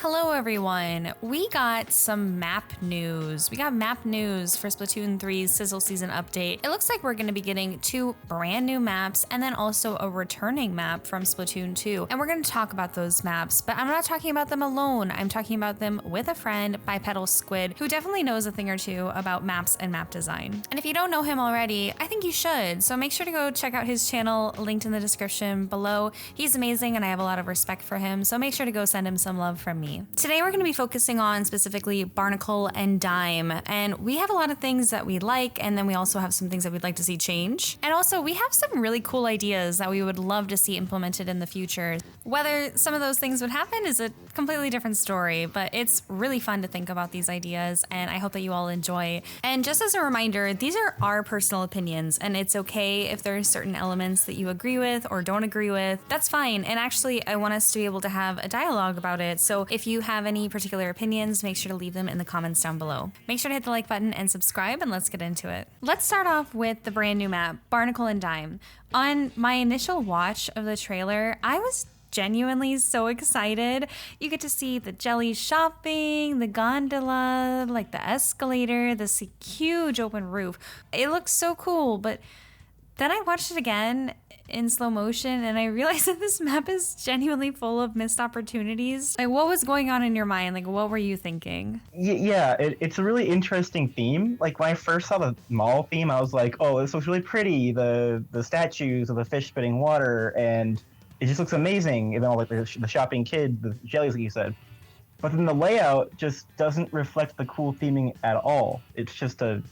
Hello everyone, we got some map news. We got map news for Splatoon 3's Sizzle Season Update. It looks like we're going to be getting 2 brand new maps and then also a returning map from Splatoon 2. And we're going to talk about those maps, but I'm not talking about them alone. I'm talking about them with a friend, Bipedal Squid, who definitely knows a thing or two about maps and map design. And if you don't know him already, I think you should. So make sure to go check out his channel, linked in the description below. He's amazing and I have a lot of respect for him, so make sure to go send him some love from me. Today we're going to be focusing on specifically Barnacle and Dime, and we have a lot of things that we like, and then we also have some things that we'd like to see change. And also we have some really cool ideas that we would love to see implemented in the future. Whether some of those things would happen is a completely different story, but it's really fun to think about these ideas, and I hope that you all enjoy. And just as a reminder, these are our personal opinions, and it's okay if there are certain elements that you agree with or don't agree with. That's fine, and actually I want us to be able to have a dialogue about it, so if you have any particular opinions, make sure to leave them in the comments down below. Make sure to hit the like button and subscribe, and let's get into it. Let's start off with the brand new map, Barnacle and Dime. On my initial watch of the trailer, I was genuinely so excited. You get to see the Jellies shopping, the gondola, like the escalator, this huge open roof. It looks so cool, but then I watched it again in slow motion and I realized that this map is genuinely full of missed opportunities. Like, what was going on in your mind? Like, what were you thinking? Yeah, it's a really interesting theme. Like, when I first saw the mall theme, I was like, oh, this looks really pretty. The statues of the fish spitting water, and it just looks amazing. You know, like the shopping kid, the jellies, like you said. But then the layout just doesn't reflect the cool theming at all. It's just a,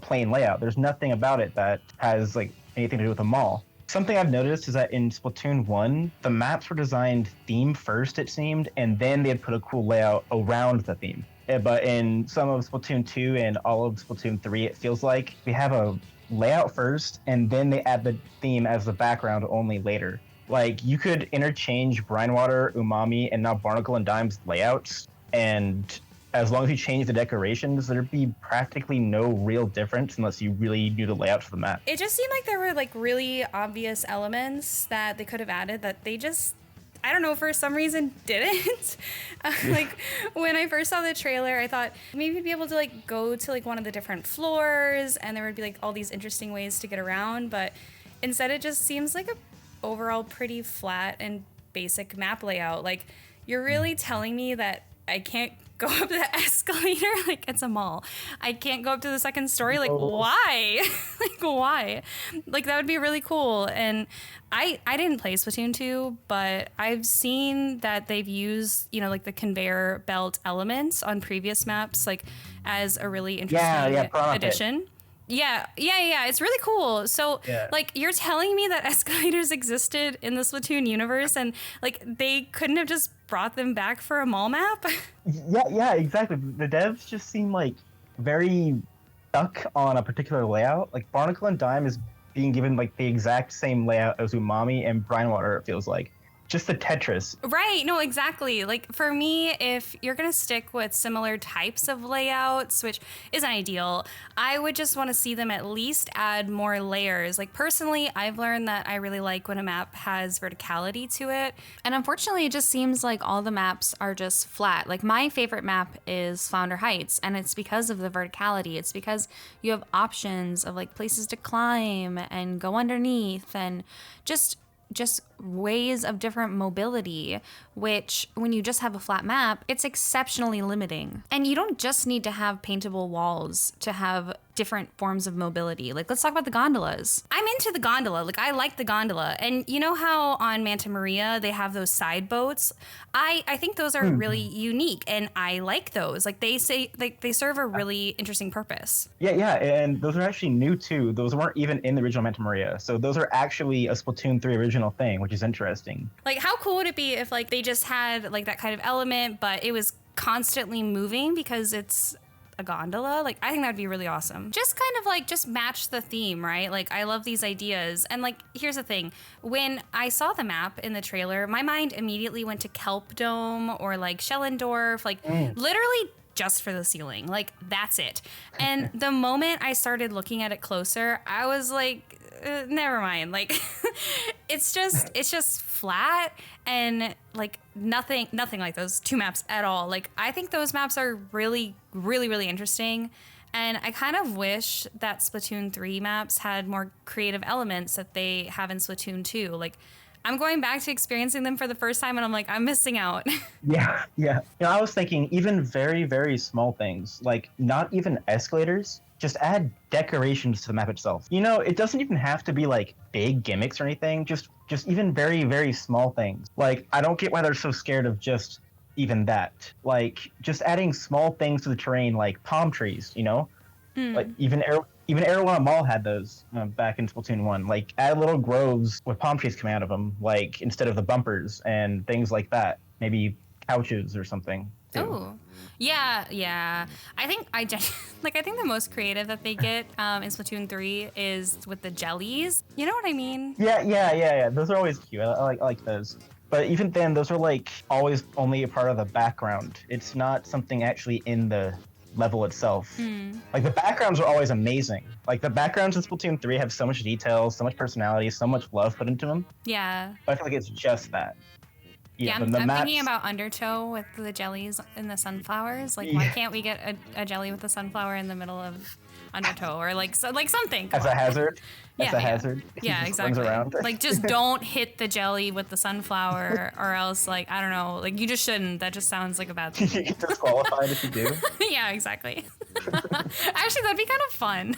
plain layout. There's nothing about it that has like anything to do with the mall. Something I've noticed is that in Splatoon 1, the maps were designed theme first, it seemed, and then they had put a cool layout around the theme. But in some of Splatoon 2 and all of Splatoon 3, it feels like we have a layout first, and then they add the theme as the background only later. Like, you could interchange Brinewater, Umami, and now Barnacle and Dime's layouts, and as long as you change the decorations, there'd be practically no real difference unless you really knew the layout for the map. It just seemed like there were like really obvious elements that they could have added that they just, I don't know, for some reason didn't. Like, when I first saw the trailer, I thought maybe you'd be able to like go to like one of the different floors and there would be like all these interesting ways to get around, but instead it just seems like a overall pretty flat and basic map layout. Like, you're really telling me that I can't go up the escalator? Like, it's a mall. I can't go up to the second story? Like, why? Like, why? Like, that would be really cool. And I didn't play Splatoon 2, but I've seen that they've used, like the conveyor belt elements on previous maps, like, as a really interesting addition. Yeah, it's really cool. So, like, you're telling me that escalators existed in the Splatoon universe and, like, they couldn't have just brought them back for a mall map? Yeah, exactly. The devs just seem, like, very stuck on a particular layout. Like, Barnacle and Dime is being given, like, the exact same layout as Umami and Brinewater, it feels like. Just the Tetris. Right, no, exactly. Like, for me, if you're gonna stick with similar types of layouts, which isn't ideal, I would just want to see them at least add more layers. Like, personally, I've learned that I really like when a map has verticality to it. And unfortunately, it just seems like all the maps are just flat. Like, my favorite map is Flounder Heights, and it's because of the verticality. It's because you have options of, like, places to climb and go underneath and just ways of different mobility, which when you just have a flat map, it's exceptionally limiting. And you don't just need to have paintable walls to have different forms of mobility. Like, let's talk about the gondolas. I'm into the gondola. Like, I like the gondola. And you know how on Manta Maria they have those side boats? I think those are really unique, and I like those. Like, they say, like, they serve a really interesting purpose. Yeah, and those are actually new too. Those weren't even in the original Manta Maria. So those are actually a Splatoon 3 original thing, which is interesting. Like, how cool would it be if, like, they just had, like, that kind of element, but it was constantly moving because it's a gondola? Like, I think that would be really awesome. Just kind of like, just match the theme, right? Like, I love these ideas. And like, here's the thing. When I saw the map in the trailer, my mind immediately went to Kelp Dome or like Schellendorf, like literally just for the ceiling. Like, that's it. And the moment I started looking at it closer, I was like, never mind. Like, it's just flat and like nothing like those two maps at all. Like, I think those maps are really, really, really interesting. And I kind of wish that Splatoon 3 maps had more creative elements that they have in Splatoon 2. Like, I'm going back to experiencing them for the first time and I'm like, I'm missing out. Yeah, yeah. I was thinking even very, very small things, like not even escalators, just add decorations to the map itself. It doesn't even have to be like big gimmicks or anything, just even very, very small things. Like, I don't get why they're so scared of just even that. Like, just adding small things to the terrain, like palm trees, Like, even Arowana Mall had those back in Splatoon 1. Like, add little groves with palm trees coming out of them, like, instead of the bumpers and things like that. Maybe couches or something. Oh, yeah. I think I think the most creative that they get in Splatoon 3 is with the jellies. You know what I mean? Yeah. Those are always cute. I like those. But even then, those are like always only a part of the background. It's not something actually in the level itself. Like, the backgrounds are always amazing. Like, the backgrounds in Splatoon 3 have so much detail, so much personality, so much love put into them. Yeah. But I feel like it's just that. Yeah, I'm thinking about Undertow with the jellies and the sunflowers. Like, why can't we get a jelly with a sunflower in the middle of Undertow, or like something? As a hazard. Hazard. He Yeah, just exactly. runs around. Like, just don't hit the jelly with the sunflower, or else, like, I don't know, like, you just shouldn't. That just sounds like a bad thing. You get disqualified if you do. Yeah, exactly. Actually, that'd be kind of fun.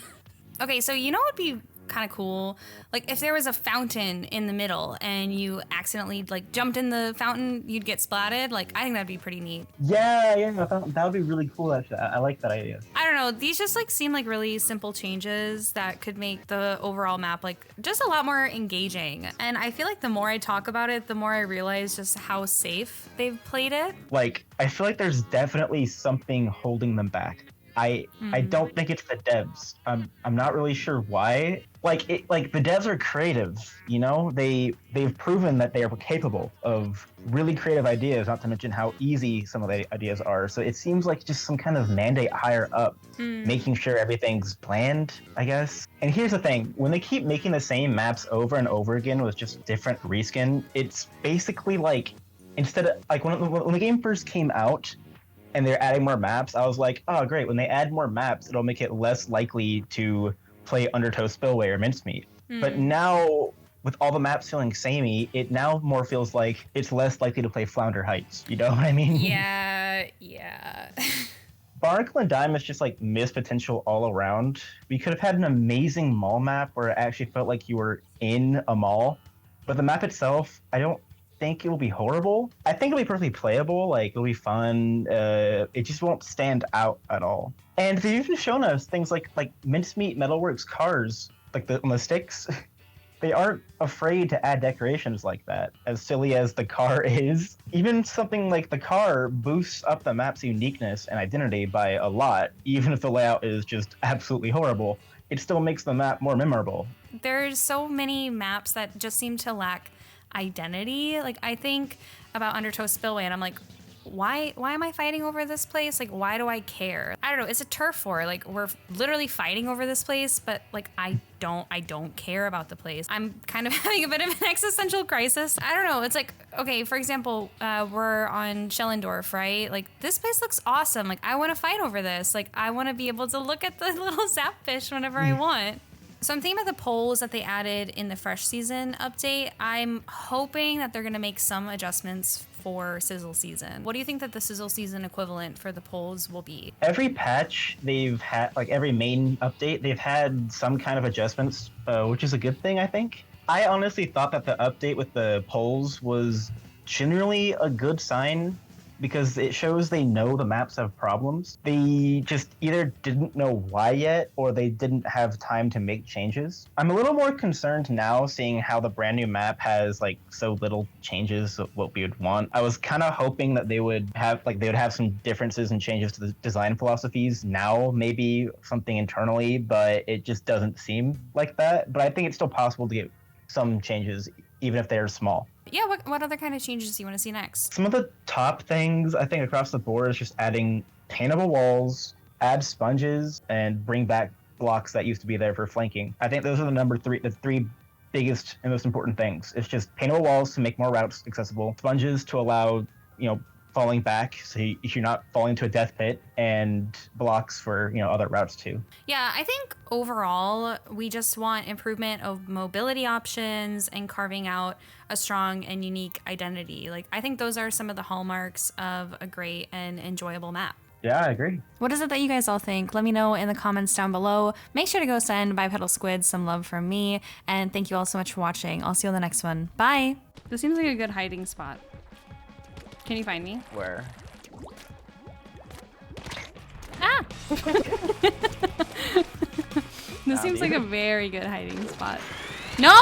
Okay, so what would be kind of cool? Like, if there was a fountain in the middle and you accidentally like jumped in the fountain, you'd get splatted. Like, I think that'd be pretty neat. Yeah, that would be really cool. Actually, I like that idea. I don't know, these just like seem like really simple changes that could make the overall map like just a lot more engaging. And I feel like the more I talk about it, the more I realize just how safe they've played it. Like, I feel like there's definitely something holding them back. I don't think it's the devs. I'm not really sure why. Like the devs are creative, they've proven that they are capable of really creative ideas, not to mention how easy some of the ideas are. So it seems like just some kind of mandate higher up, making sure everything's planned, I guess. And here's the thing, when they keep making the same maps over and over again with just different reskin, it's basically like, instead of like when the game first came out, and they're adding more maps, I was like, oh, great. When they add more maps, it'll make it less likely to play Undertow Spillway or Mincemeat. But now, with all the maps feeling samey, it now more feels like it's less likely to play Flounder Heights. You know what I mean? Yeah. Barnacle Dime is just like missed potential all around. We could have had an amazing mall map where it actually felt like you were in a mall. But the map itself, I don't think it will be horrible. I think it'll be perfectly playable. Like, it'll be fun. It just won't stand out at all. And they've even shown us things like Mincemeat Metalworks cars, like on the sticks. They aren't afraid to add decorations like that. As silly as the car is, even something like the car boosts up the map's uniqueness and identity by a lot. Even if the layout is just absolutely horrible, it still makes the map more memorable. There's so many maps that just seem to lack identity. Like, I think about Undertow Spillway and I'm like, why am I fighting over this place? Like, why do I care? I don't know. It's a turf war. Like, we're literally fighting over this place, but like, I don't care about the place. I'm kind of having a bit of an existential crisis. I don't know. It's like, okay, for example, we're on Schellendorf, right? Like, this place looks awesome. Like, I want to fight over this. Like, I want to be able to look at the little zapfish whenever I want. So I'm thinking about the polls that they added in the Fresh Season update. I'm hoping that they're going to make some adjustments for Sizzle Season. What do you think that the Sizzle Season equivalent for the polls will be? Every patch they've had, like every main update, they've had some kind of adjustments, which is a good thing, I think. I honestly thought that the update with the polls was generally a good sign, because it shows they know the maps have problems. They just either didn't know why yet, or they didn't have time to make changes. I'm a little more concerned now, seeing how the brand new map has like so little changes of what we would want. I was kind of hoping that they would have some differences and changes to the design philosophies now, maybe something internally, but it just doesn't seem like that. But I think it's still possible to get some changes, even if they're small. Yeah, what other kind of changes do you want to see next? Some of the top things, I think, across the board is just adding paintable walls, add sponges, and bring back blocks that used to be there for flanking. I think those are the three biggest and most important things. It's just paintable walls to make more routes accessible, sponges to allow, falling back so you're not falling into a death pit, and blocks for, other routes too. Yeah, I think overall, we just want improvement of mobility options and carving out a strong and unique identity. Like, I think those are some of the hallmarks of a great and enjoyable map. Yeah, I agree. What is it that you guys all think? Let me know in the comments down below. Make sure to go send Bipedal Squid some love from me. And thank you all so much for watching. I'll see you on the next one. Bye. This seems like a good hiding spot. Can you find me? Where? Ah! This seems like a very good hiding spot.